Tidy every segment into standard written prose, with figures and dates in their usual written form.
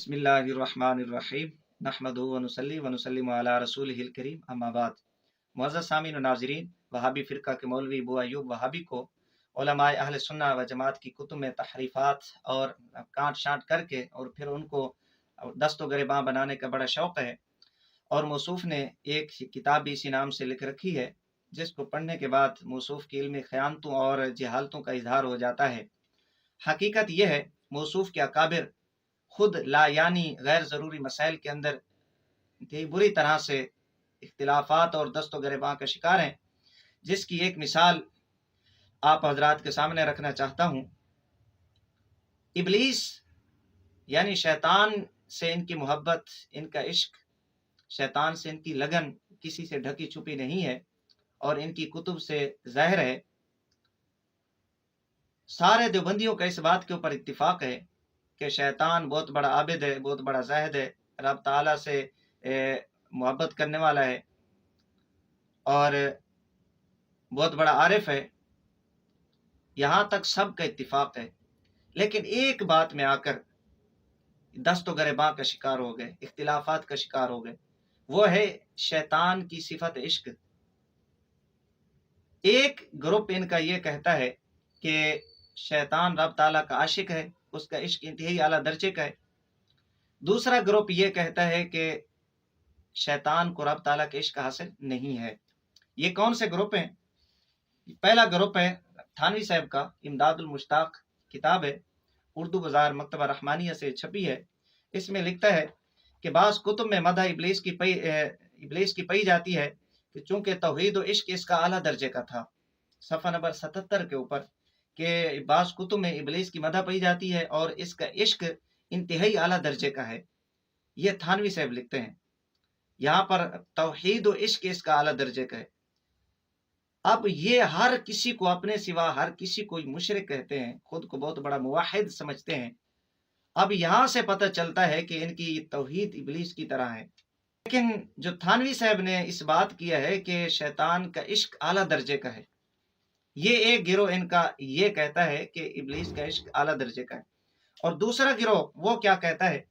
बिस्मिल्लाहिर्रहमानिर्रहीम नहमदुहु व नुसल्ली व नुसल्लिमु अला रसूलिहिल करीम अम्मा बाद। मुअज़्ज़ज़ सामीन व नाज़रीन, वहाबी फ़िरक़ा के मौलवी अबू अय्यूब वहाबी को उलमाए अहले सुन्ना व जमात की कुतुब में तहरीफ़ात और काट छाँट करके और फिर उनको दस्तो गिरबां बनाने का बड़ा शौक़ है। और मौसूफ़ ने एक किताब भी इसी नाम से लिख रखी है, जिसको पढ़ने के बाद मौसूफ़ की इल्मी ख़यानतों और जहालतों का इज़हार हो जाता है। हकीकत यह है, मौसूफ़ के अकाबिर खुद ला यानी गैर ज़रूरी मसाइल के अंदर इंतहाई बुरी तरह से इख्तिलाफात और दस्तो गिरबां का शिकार हैं, जिसकी एक मिसाल आप हजरात के सामने रखना चाहता हूँ। इब्लीस यानी शैतान से इनकी मोहब्बत, इनका इश्क, शैतान से इनकी लगन किसी से ढकी छुपी नहीं है और इनकी कुतुब से ज़ाहिर है। सारे देवबंदियों का इस बात के ऊपर इत्तिफाक है कि शैतान बहुत बड़ा आबिद है, बहुत बड़ा ज़ाहिद है, रब ताला से मोहब्बत करने वाला है और बहुत बड़ा आरिफ है। यहाँ तक सब का इत्तिफाक है, लेकिन एक बात में आकर दस्तो गिरबां का शिकार हो गए, इख्तिलाफात का शिकार हो गए, वो है शैतान की सिफत इश्क। एक ग्रुप इनका ये कहता है कि शैतान रब ताला का आशिक है, उसका इश्क इंतहाई आला दर्जे का है। दूसरा ग्रुप ये कहता है कि शैतान को रब ताला के इश्क हासिल नहीं है। ये कौन से ग्रुप हैं? पहला ग्रुप है थानवी साहब का इमदादुल मुश्ताक किताब है, उर्दू बाजार मकतबा रहमानिया से छपी है। इसमें लिखता है कि बाज़ कुतुब में मदह इब्लीस की पई जाती है कि चूंकि तौहीद और इश्क इसका आला दर्जे का था। सफ़ा नंबर 77 के ऊपर कि बाज़ कुतुब में इब्लीस की मदह पई जाती है और इसका इश्क इंतहाई आला दर्जे का है। ये थानवी साहब लिखते हैं। यहाँ पर तौहीद और इश्क इसका आला दर्जे का है। अब ये हर किसी को अपने सिवा हर किसी को मुशरिक कहते हैं, खुद को बहुत बड़ा मुवाहिद समझते हैं। अब यहाँ से पता चलता है कि इनकी तौहीद इब्लीस की तरह है। लेकिन जो थानवी साहब ने इस बात किया है कि शैतान का इश्क आला दर्जे का है, ये एक गिरोह इनका ये कहता है कि इब्लीस का इश्क आला दर्जे का है। और दूसरा गिरोह वो क्या कहता है,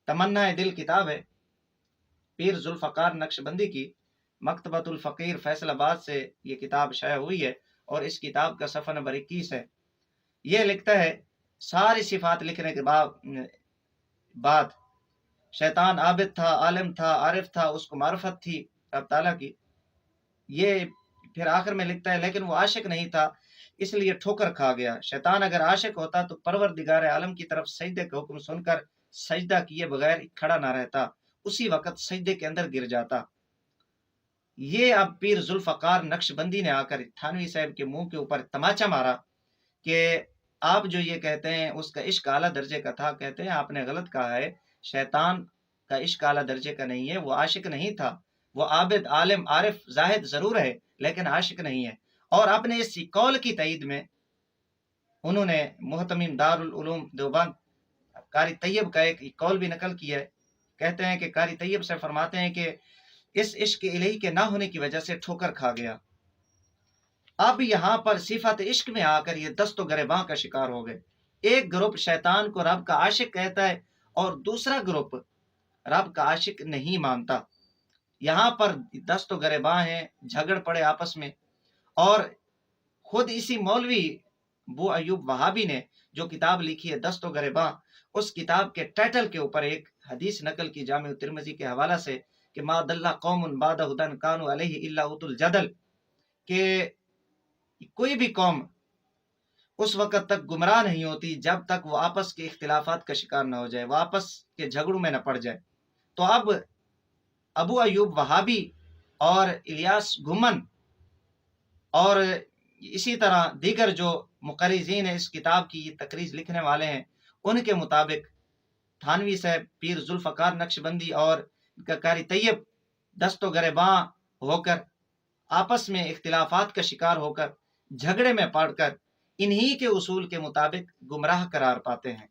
तमन्ना दिल किताब है पीर जुल्फ़कार नक्शबंदी की, मकतबतुल फ़कीर फैसलाबाद से ये किताब शाया हुई है और इस किताब का सफ़ा नंबर 21 है। ये लिखता है, सारी सिफात लिखने के बाद शैतान आबिद था, आलिम था, आरिफ था, उसको मार्फत थी रब ताला की। ये फिर आखिर में लिखता है, लेकिन वो आशिक नहीं था, इसलिए ठोकर खा गया। शैतान अगर आशिक होता तो परवरदिगार आलम की तरफ सजदे का हुक्म सुनकर सजदा किए बगैर खड़ा ना रहता, उसी वक्त सजदे के अंदर गिर जाता। ये अब पीर जुल्फ़कार नक्शबंदी ने आकर थानवी साहब के मुंह के ऊपर तमाचा मारा कि आप जो ये कहते हैं उसका इश्क आला दर्जे का था, कहते हैं आपने गलत कहा है। शैतान का इश्क आला दर्जे का नहीं है, वो आशिक नहीं था, वो आबिद, आलिम, आरिफ, जाहिद जरूर है, लेकिन आशिक नहीं है। और अपने इस कौल की तईद में उन्होंने मुहतमिम दारुल उलूम देवबंद कारी तैयब का एक कौल भी नकल किया है। कहते हैं कि कारी तैयब से फरमाते हैं कि इस इश्क इलाही के ना होने की वजह से ठोकर खा गया। अब यहाँ पर सिफत इश्क में आकर ये दस्तो गिरबां का शिकार हो गए। एक ग्रुप शैतान को रब का आशिक कहता है और दूसरा ग्रुप रब का आशिक नहीं मानता। यहाँ पर दस्तो गिरबां हैं, झगड़ पड़े आपस में। और खुद इसी मौलवी अबू अय्यूब वहाबी ने जो किताब लिखी है दस्तो गिरबां, उस किताब के टाइटल के ऊपर एक हदीस नकल की जामे तिरमिज़ी के हवाला से कि मा दल्ला कौमुन बाद हुदन कानू अलैहि इल्ला उतुल जदल, के कोई भी कौम उस वक़्त तक गुमराह नहीं होती जब तक वो आपस के इख्तिलाफात का शिकार न हो जाए, वो आपस के झगड़ों में न पड़ जाए। तो अब अबू अय्यूब वहाबी और इलियास गुमन और इसी तरह दीगर जो मुक़र्रिज़ीन है, इस किताब की तकरीज़ लिखने वाले हैं, उनके मुताबिक थानवी साहब, पीर जुल्फ़कार नक्शबंदी और कारी तैयब दस्तो गिरबां होकर आपस में इख्तिलाफात का शिकार होकर झगड़े में पड़कर इन्हीं के उसूल के मुताबिक गुमराह करार पाते हैं।